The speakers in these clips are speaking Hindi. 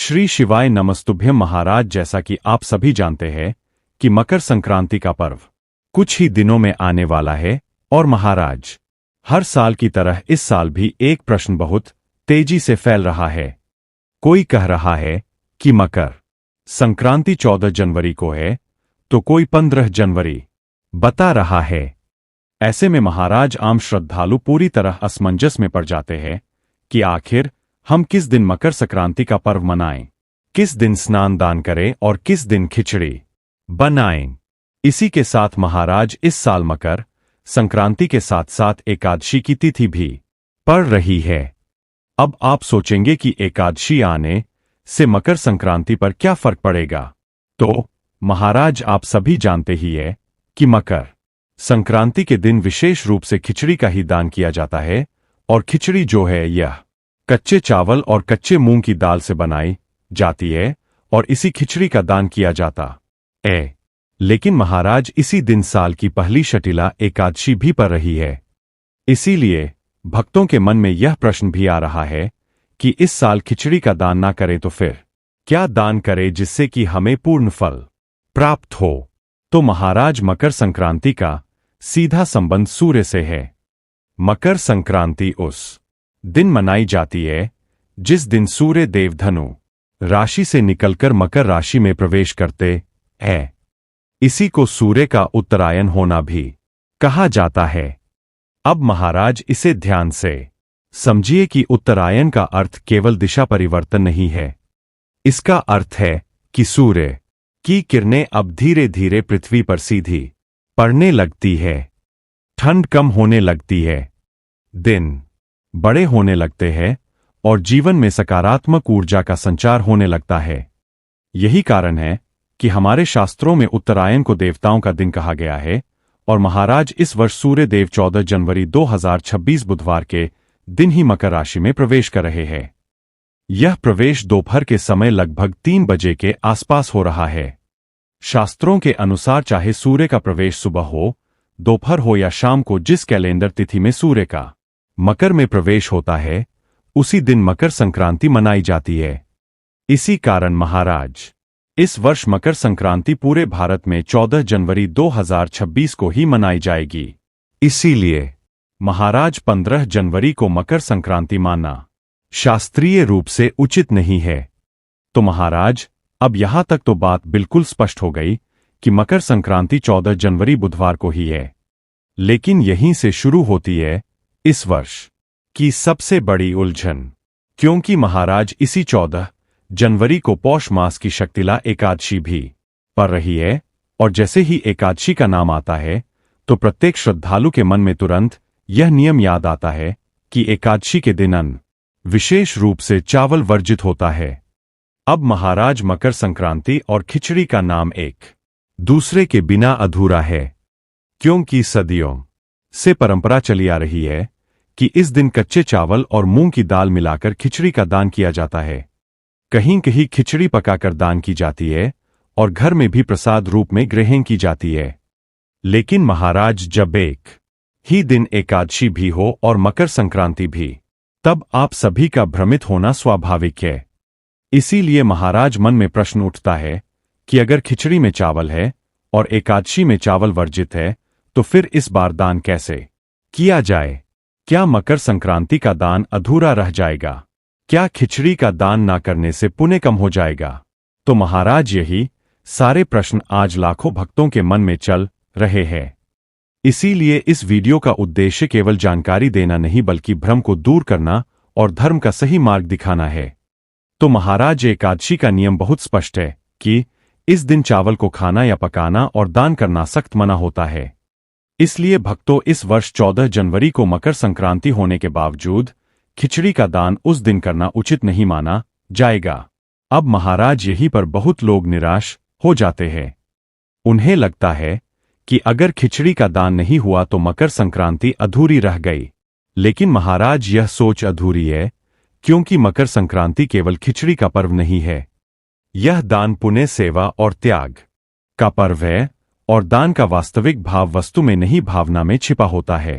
श्री शिवाय नमस्तुभ्यम महाराज। जैसा कि आप सभी जानते हैं कि मकर संक्रांति का पर्व कुछ ही दिनों में आने वाला है और महाराज हर साल की तरह इस साल भी एक प्रश्न बहुत तेजी से फैल रहा है। कोई कह रहा है कि मकर संक्रांति 14 जनवरी को है तो कोई 15 जनवरी बता रहा है। ऐसे में महाराज आम श्रद्धालु पूरी तरह असमंजस में पड़ जाते हैं कि आखिर हम किस दिन मकर संक्रांति का पर्व मनाएं, किस दिन स्नान दान करें और किस दिन खिचड़ी बनाएं। इसी के साथ महाराज इस साल मकर संक्रांति के साथ साथ एकादशी की तिथि भी पड़ रही है। अब आप सोचेंगे कि एकादशी आने से मकर संक्रांति पर क्या फर्क पड़ेगा, तो महाराज आप सभी जानते ही है कि मकर संक्रांति के दिन विशेष रूप से खिचड़ी का ही दान किया जाता है। और खिचड़ी जो है यह कच्चे चावल और कच्चे मूंग की दाल से बनाई जाती है और इसी खिचड़ी का दान किया जाता है। लेकिन महाराज इसी दिन साल की पहली शटिला एकादशी भी पड़ रही है। इसीलिए भक्तों के मन में यह प्रश्न भी आ रहा है कि इस साल खिचड़ी का दान ना करें तो फिर क्या दान करें जिससे कि हमें पूर्ण फल प्राप्त हो। तो महाराज मकर संक्रांति का सीधा संबंध सूर्य से है। मकर संक्रांति उस दिन मनाई जाती है जिस दिन सूर्य देव धनु राशि से निकलकर मकर राशि में प्रवेश करते हैं। इसी को सूर्य का उत्तरायण होना भी कहा जाता है। अब महाराज इसे ध्यान से समझिए कि उत्तरायण का अर्थ केवल दिशा परिवर्तन नहीं है। इसका अर्थ है कि सूर्य की किरणें अब धीरे धीरे पृथ्वी पर सीधी पड़ने लगती है, ठंड कम होने लगती है, दिन बड़े होने लगते हैं और जीवन में सकारात्मक ऊर्जा का संचार होने लगता है। यही कारण है कि हमारे शास्त्रों में उत्तरायण को देवताओं का दिन कहा गया है। और महाराज इस वर्ष सूर्य देव 14 जनवरी 2026 बुधवार के दिन ही मकर राशि में प्रवेश कर रहे हैं। यह प्रवेश दोपहर के समय लगभग 3 बजे के आसपास हो रहा है। शास्त्रों के अनुसार चाहे सूर्य का प्रवेश सुबह हो, दोपहर हो या शाम को, जिस कैलेंडर तिथि में सूर्य का मकर में प्रवेश होता है उसी दिन मकर संक्रांति मनाई जाती है। इसी कारण महाराज इस वर्ष मकर संक्रांति पूरे भारत में 14 जनवरी 2026 को ही मनाई जाएगी। इसीलिए महाराज 15 जनवरी को मकर संक्रांति मानना शास्त्रीय रूप से उचित नहीं है। तो महाराज अब यहां तक तो बात बिल्कुल स्पष्ट हो गई कि मकर संक्रांति 14 जनवरी बुधवार को ही है। लेकिन यहीं से शुरू होती है इस वर्ष की सबसे बड़ी उलझन, क्योंकि महाराज इसी 14 जनवरी को पौष मास की शक्तिला एकादशी भी पड़ रही है। और जैसे ही एकादशी का नाम आता है तो प्रत्येक श्रद्धालु के मन में तुरंत यह नियम याद आता है कि एकादशी के दिन अन्न विशेष रूप से चावल वर्जित होता है। अब महाराज मकर संक्रांति और खिचड़ी का नाम एक दूसरे के बिना अधूरा है, क्योंकि सदियों से परंपरा चली आ रही है कि इस दिन कच्चे चावल और मूंग की दाल मिलाकर खिचड़ी का दान किया जाता है। कहीं कहीं खिचड़ी पकाकर दान की जाती है और घर में भी प्रसाद रूप में ग्रहण की जाती है। लेकिन महाराज जब एक ही दिन एकादशी भी हो और मकर संक्रांति भी, तब आप सभी का भ्रमित होना स्वाभाविक है। इसीलिए महाराज मन में प्रश्न उठता है कि अगर खिचड़ी में चावल है और एकादशी में चावल वर्जित है तो फिर इस बार दान कैसे किया जाए। क्या मकर संक्रांति का दान अधूरा रह जाएगा? क्या खिचड़ी का दान ना करने से पुण्य कम हो जाएगा? तो महाराज यही सारे प्रश्न आज लाखों भक्तों के मन में चल रहे हैं। इसीलिए इस वीडियो का उद्देश्य केवल जानकारी देना नहीं बल्कि भ्रम को दूर करना और धर्म का सही मार्ग दिखाना है। तो महाराज एकादशी का नियम बहुत स्पष्ट है कि इस दिन चावल को खाना या पकाना और दान करना सख्त मना होता है। इसलिए भक्तों इस वर्ष 14 जनवरी को मकर संक्रांति होने के बावजूद खिचड़ी का दान उस दिन करना उचित नहीं माना जाएगा। अब महाराज यहीं पर बहुत लोग निराश हो जाते हैं। उन्हें लगता है कि अगर खिचड़ी का दान नहीं हुआ तो मकर संक्रांति अधूरी रह गई। लेकिन महाराज यह सोच अधूरी है, क्योंकि मकर संक्रांति केवल खिचड़ी का पर्व नहीं है। यह दान, पुण्य, सेवा और त्याग का पर्व है और दान का वास्तविक भाव वस्तु में नहीं भावना में छिपा होता है।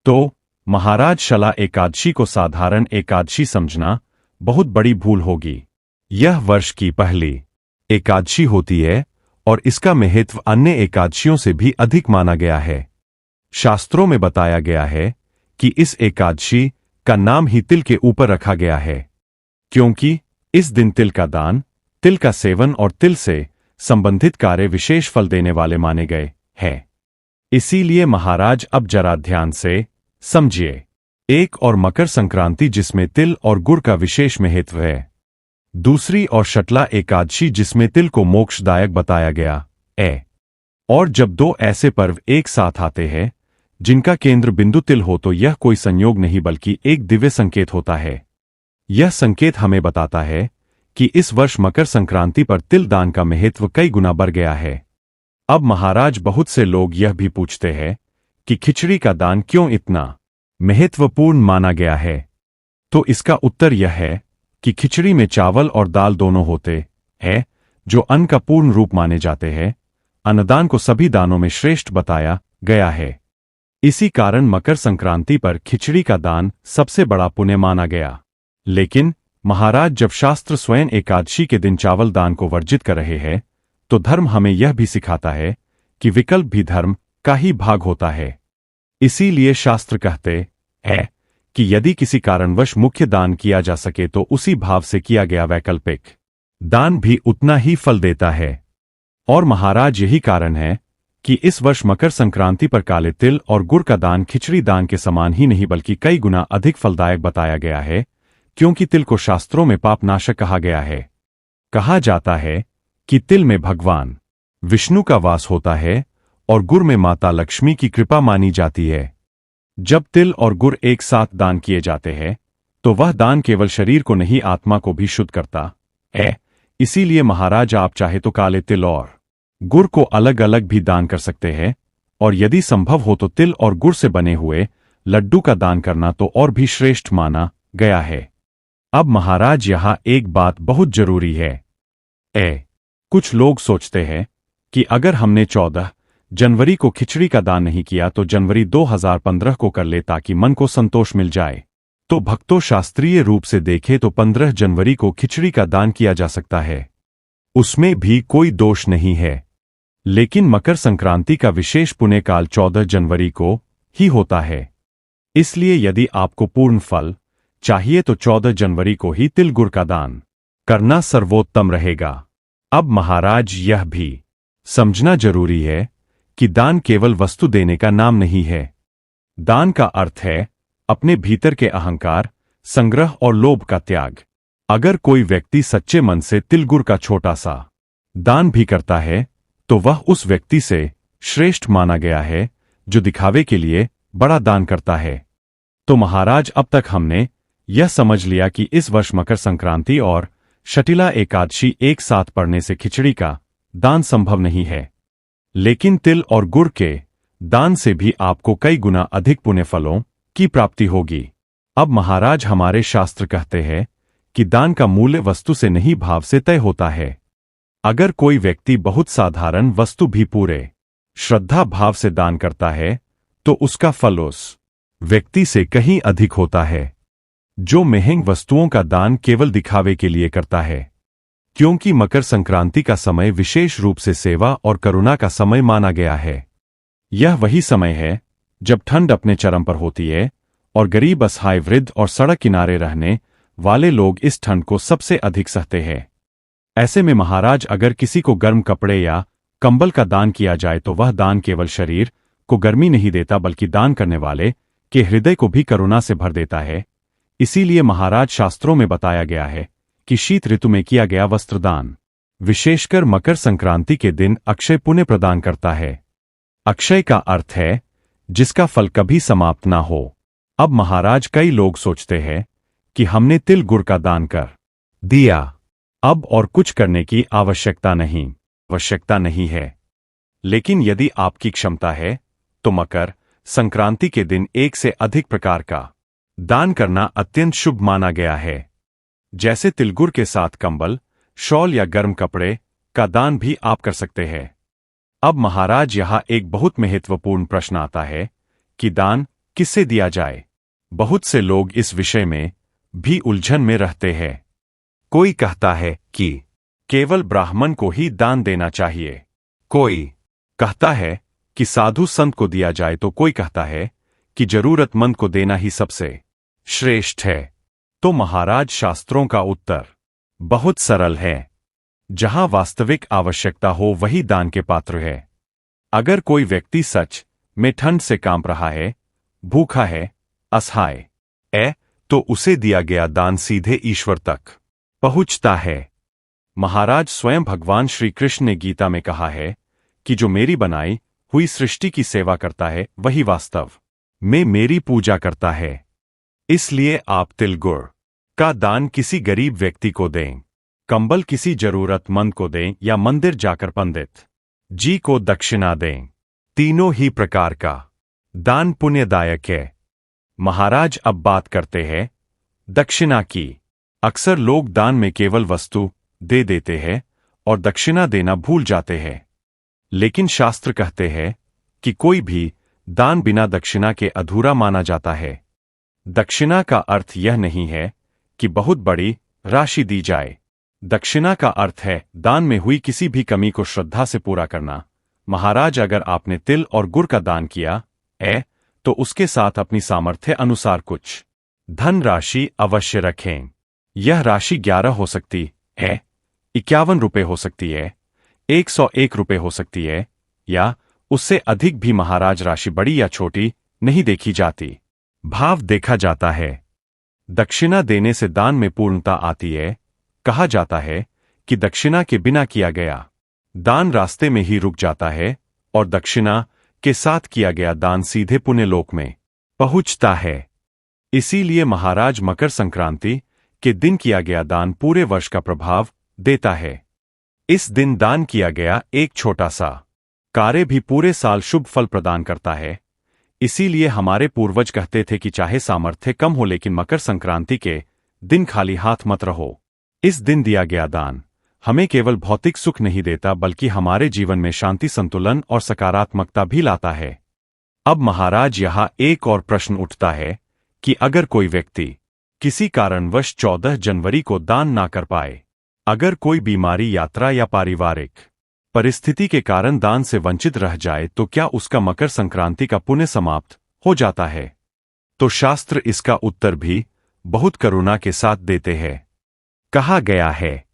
तो महाराज शला एकादशी को साधारण एकादशी समझना बहुत बड़ी भूल होगी। यह वर्ष की पहली एकादशी होती है और इसका महत्व अन्य एकादशियों से भी अधिक माना गया है। शास्त्रों में बताया गया है कि इस एकादशी का नाम ही तिल के ऊपर रखा गया है, क्योंकि इस दिन तिल का दान, तिल का सेवन और तिल से संबंधित कार्य विशेष फल देने वाले माने गए हैं। इसीलिए महाराज अब जरा ध्यान से समझिए। एक और मकर संक्रांति जिसमें तिल और गुड़ का विशेष महत्व है। दूसरी और शटला एकादशी जिसमें तिल को मोक्षदायक बताया गया है। और जब दो ऐसे पर्व एक साथ आते हैं जिनका केंद्र बिंदु तिल हो तो यह कोई संयोग नहीं बल्कि एक दिव्य संकेत होता है। यह संकेत हमें बताता है कि इस वर्ष मकर संक्रांति पर तिल दान का महत्व कई गुना बढ़ गया है। अब महाराज बहुत से लोग यह भी पूछते हैं कि खिचड़ी का दान क्यों इतना महत्वपूर्ण माना गया है। तो इसका उत्तर यह है कि खिचड़ी में चावल और दाल दोनों होते हैं जो अन्न का पूर्ण रूप माने जाते हैं। अन्नदान को सभी दानों में श्रेष्ठ बताया गया है। इसी कारण मकर संक्रांति पर खिचड़ी का दान सबसे बड़ा पुण्य माना गया। लेकिन महाराज जब शास्त्र स्वयं एकादशी के दिन चावल दान को वर्जित कर रहे हैं तो धर्म हमें यह भी सिखाता है कि विकल्प भी धर्म का ही भाग होता है। इसीलिए शास्त्र कहते हैं कि यदि किसी कारणवश मुख्य दान किया जा सके तो उसी भाव से किया गया वैकल्पिक दान भी उतना ही फल देता है। और महाराज यही कारण है कि इस वर्ष मकर संक्रांति पर काले तिल और गुड़ का दान खिचड़ी दान के समान ही नहीं बल्कि कई गुना अधिक फलदायक बताया गया है, क्योंकि तिल को शास्त्रों में पापनाशक कहा गया है। कहा जाता है कि तिल में भगवान विष्णु का वास होता है और गुड़ में माता लक्ष्मी की कृपा मानी जाती है। जब तिल और गुड़ एक साथ दान किए जाते हैं तो वह दान केवल शरीर को नहीं आत्मा को भी शुद्ध करता है। इसीलिए महाराज आप चाहे तो काले तिल और गुड़ को अलग अलग भी दान कर सकते हैं और यदि संभव हो तो तिल और गुड़ से बने हुए लड्डू का दान करना तो और भी श्रेष्ठ माना गया है। अब महाराज यहां एक बात बहुत जरूरी है। कुछ लोग सोचते हैं कि अगर हमने 14 जनवरी को खिचड़ी का दान नहीं किया तो जनवरी 2015 को कर ले ताकि मन को संतोष मिल जाए। तो भक्तों शास्त्रीय रूप से देखें तो 15 जनवरी को खिचड़ी का दान किया जा सकता है, उसमें भी कोई दोष नहीं है। लेकिन मकर संक्रांति का विशेष पुण्य काल 14 जनवरी को ही होता है। इसलिए यदि आपको पूर्ण फल चाहिए तो 14 जनवरी को ही तिल गुड़ का दान करना सर्वोत्तम रहेगा। अब महाराज यह भी समझना जरूरी है कि दान केवल वस्तु देने का नाम नहीं है। दान का अर्थ है अपने भीतर के अहंकार, संग्रह और लोभ का त्याग। अगर कोई व्यक्ति सच्चे मन से तिल गुड़ का छोटा सा दान भी करता है तो वह उस व्यक्ति से श्रेष्ठ माना गया है जो दिखावे के लिए बड़ा दान करता है। तो महाराज अब तक हमने यह समझ लिया कि इस वर्ष मकर संक्रांति और शटिला एकादशी एक साथ पड़ने से खिचड़ी का दान संभव नहीं है, लेकिन तिल और गुड़ के दान से भी आपको कई गुना अधिक पुण्य फलों की प्राप्ति होगी। अब महाराज हमारे शास्त्र कहते हैं कि दान का मूल्य वस्तु से नहीं भाव से तय होता है। अगर कोई व्यक्ति बहुत साधारण वस्तु भी पूरे श्रद्धा भाव से दान करता है तो उसका फल उस व्यक्ति से कहीं अधिक होता है जो महंगी वस्तुओं का दान केवल दिखावे के लिए करता है। क्योंकि मकर संक्रांति का समय विशेष रूप से सेवा और करुणा का समय माना गया है। यह वही समय है जब ठंड अपने चरम पर होती है और गरीब, असहाय, वृद्ध और सड़क किनारे रहने वाले लोग इस ठंड को सबसे अधिक सहते हैं। ऐसे में महाराज अगर किसी को गर्म कपड़े या कंबल का दान किया जाए तो वह दान केवल शरीर को गर्मी नहीं देता बल्कि दान करने वाले के हृदय को भी करुणा से भर देता है। इसीलिए महाराज शास्त्रों में बताया गया है कि शीत ऋतु में किया गया वस्त्रदान विशेषकर मकर संक्रांति के दिन अक्षय पुण्य प्रदान करता है। अक्षय का अर्थ है जिसका फल कभी समाप्त ना हो। अब महाराज कई लोग सोचते हैं कि हमने तिल गुड़ का दान कर दिया, अब और कुछ करने की आवश्यकता नहीं है। लेकिन यदि आपकी क्षमता है तो मकर संक्रांति के दिन एक से अधिक प्रकार का दान करना अत्यंत शुभ माना गया है। जैसे तिलगुड़ के साथ कंबल, शॉल या गर्म कपड़े का दान भी आप कर सकते हैं। अब महाराज यहां एक बहुत महत्वपूर्ण प्रश्न आता है कि दान किससे दिया जाए। बहुत से लोग इस विषय में भी उलझन में रहते हैं। कोई कहता है कि केवल ब्राह्मण को ही दान देना चाहिए, कोई कहता है कि साधु संत को दिया जाए, तो कोई कहता है कि जरूरतमंद को देना ही सबसे श्रेष्ठ है। तो महाराज, शास्त्रों का उत्तर बहुत सरल है। जहां वास्तविक आवश्यकता हो वही दान के पात्र है। अगर कोई व्यक्ति सच में ठंड से कांप रहा है, भूखा है, असहाय है, तो उसे दिया गया दान सीधे ईश्वर तक पहुंचता है। महाराज, स्वयं भगवान श्री कृष्ण ने गीता में कहा है कि जो मेरी बनाई हुई सृष्टि की सेवा करता है वही वास्तव में मेरी पूजा करता है। इसलिए आप तिल गुड़ का दान किसी गरीब व्यक्ति को दें, कंबल किसी जरूरतमंद को दें, या मंदिर जाकर पंडित जी को दक्षिणा दें। तीनों ही प्रकार का दान पुण्यदायक है। महाराज, अब बात करते हैं दक्षिणा की। अक्सर लोग दान में केवल वस्तु दे देते हैं और दक्षिणा देना भूल जाते हैं। लेकिन शास्त्र कहते हैं कि कोई भी दान बिना दक्षिणा के अधूरा माना जाता है। दक्षिणा का अर्थ यह नहीं है कि बहुत बड़ी राशि दी जाए। दक्षिणा का अर्थ है दान में हुई किसी भी कमी को श्रद्धा से पूरा करना। महाराज, अगर आपने तिल और गुड़ का दान किया है तो उसके साथ अपनी सामर्थ्य अनुसार कुछ धन राशि अवश्य रखें। यह राशि 11 हो सकती है, 51 रुपये हो सकती है, 101 रुपये हो सकती है, या उससे अधिक भी। महाराज, राशि बड़ी या छोटी नहीं देखी जाती, भाव देखा जाता है। दक्षिणा देने से दान में पूर्णता आती है। कहा जाता है कि दक्षिणा के बिना किया गया दान रास्ते में ही रुक जाता है और दक्षिणा के साथ किया गया दान सीधे पुण्य लोक में पहुंचता है। इसीलिए महाराज, मकर संक्रांति के दिन किया गया दान पूरे वर्ष का प्रभाव देता है। इस दिन दान किया गया एक छोटा सा कार्य भी पूरे साल शुभ फल प्रदान करता है। इसीलिए हमारे पूर्वज कहते थे कि चाहे सामर्थ्य कम हो लेकिन मकर संक्रांति के दिन खाली हाथ मत रहो। इस दिन दिया गया दान हमें केवल भौतिक सुख नहीं देता बल्कि हमारे जीवन में शांति, संतुलन और सकारात्मकता भी लाता है। अब महाराज, यहां एक और प्रश्न उठता है कि अगर कोई व्यक्ति किसी कारणवश 14 जनवरी को दान ना कर पाए, अगर कोई बीमारी, यात्रा या पारिवारिक परिस्थिति के कारण दान से वंचित रह जाए, तो क्या उसका मकर संक्रांति का पुण्य समाप्त हो जाता है? तो शास्त्र इसका उत्तर भी बहुत करुणा के साथ देते हैं। कहा गया है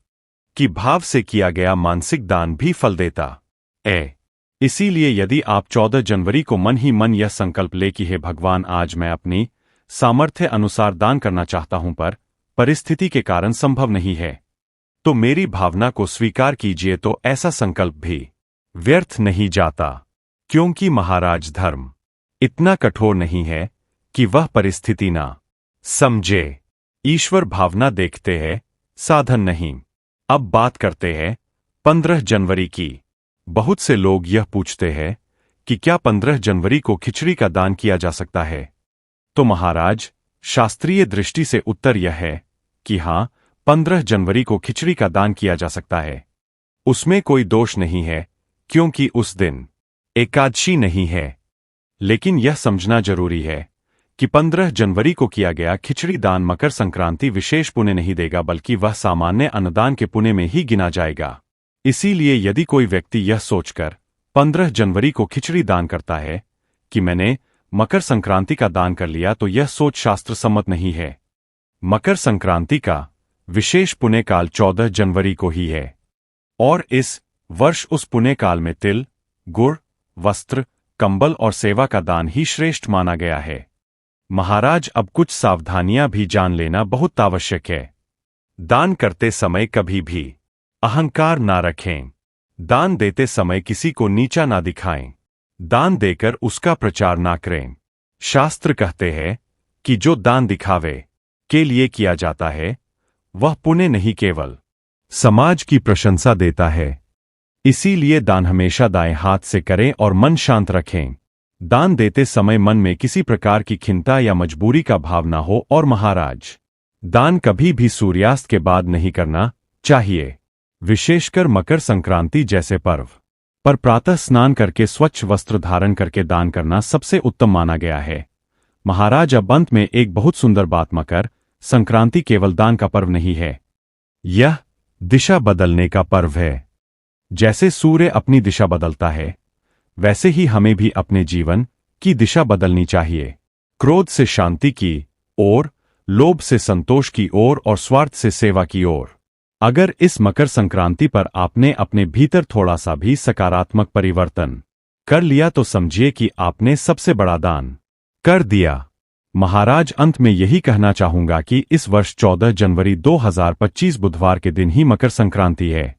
कि भाव से किया गया मानसिक दान भी फल देता है। इसीलिए यदि आप 14 जनवरी को मन ही मन यह संकल्प ले कि हे भगवान, आज मैं अपनी सामर्थ्य अनुसार दान करना चाहता हूं पर परिस्थिति के कारण संभव नहीं है, तो मेरी भावना को स्वीकार कीजिए, तो ऐसा संकल्प भी व्यर्थ नहीं जाता। क्योंकि महाराज, धर्म इतना कठोर नहीं है कि वह परिस्थिति ना समझे। ईश्वर भावना देखते हैं, साधन नहीं। अब बात करते हैं 15 जनवरी की। बहुत से लोग यह पूछते हैं कि क्या 15 जनवरी को खिचड़ी का दान किया जा सकता है? तो महाराज, शास्त्रीय दृष्टि से उत्तर यह है कि हां, 15 जनवरी को खिचड़ी का दान किया जा सकता है। उसमें कोई दोष नहीं है क्योंकि उस दिन एकादशी नहीं है। लेकिन यह समझना जरूरी है कि 15 जनवरी को किया गया खिचड़ी दान मकर संक्रांति विशेष पुण्य नहीं देगा, बल्कि वह सामान्य अन्नदान के पुण्य में ही गिना जाएगा। इसीलिए यदि कोई व्यक्ति यह सोचकर 15 जनवरी को खिचड़ी दान करता है कि मैंने मकर संक्रांति का दान कर लिया, तो यह सोच शास्त्र सम्मत नहीं है। मकर संक्रांति का विशेष पुण्य काल 14 जनवरी को ही है और इस वर्ष उस पुण्य काल में तिल, गुड़, वस्त्र, कंबल और सेवा का दान ही श्रेष्ठ माना गया है। महाराज, अब कुछ सावधानियां भी जान लेना बहुत आवश्यक है। दान करते समय कभी भी अहंकार ना रखें। दान देते समय किसी को नीचा ना दिखाएं। दान देकर उसका प्रचार ना करें। शास्त्र कहते हैं कि जो दान दिखावे के लिए किया जाता है वह पुण्य नहीं, केवल समाज की प्रशंसा देता है। इसीलिए दान हमेशा दाएं हाथ से करें और मन शांत रखें। दान देते समय मन में किसी प्रकार की खिन्नता या मजबूरी का भाव ना हो। और महाराज, दान कभी भी सूर्यास्त के बाद नहीं करना चाहिए। विशेषकर मकर संक्रांति जैसे पर्व पर प्रातः स्नान करके स्वच्छ वस्त्र धारण करके दान करना सबसे उत्तम माना गया है। महाराज, अब अंत में एक बहुत सुंदर बात, मकर संक्रांति केवल दान का पर्व नहीं है, यह दिशा बदलने का पर्व है। जैसे सूर्य अपनी दिशा बदलता है, वैसे ही हमें भी अपने जीवन की दिशा बदलनी चाहिए। क्रोध से शांति की ओर, लोभ से संतोष की ओर और स्वार्थ से सेवा की ओर। अगर इस मकर संक्रांति पर आपने अपने भीतर थोड़ा सा भी सकारात्मक परिवर्तन कर लिया तो समझिए कि आपने सबसे बड़ा दान कर दिया। महाराज, अंत में यही कहना चाहूंगा कि इस वर्ष 14 जनवरी 2025 बुधवार के दिन ही मकर संक्रांति है।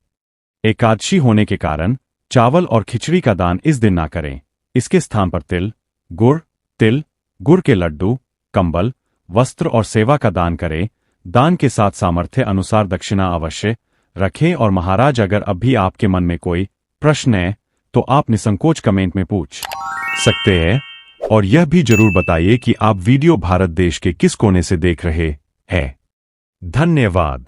एकादशी होने के कारण चावल और खिचड़ी का दान इस दिन ना करें। इसके स्थान पर तिल, गुड़ के लड्डू, कंबल, वस्त्र और सेवा का दान करें। दान के साथ सामर्थ्य अनुसार दक्षिणा अवश्य रखें। और महाराज, अगर अब भी आपके मन में कोई प्रश्न है तो आप निसंकोच कमेंट में पूछ सकते हैं। और यह भी जरूर बताइए कि आप वीडियो भारत देश के किस कोने से देख रहे हैं। धन्यवाद।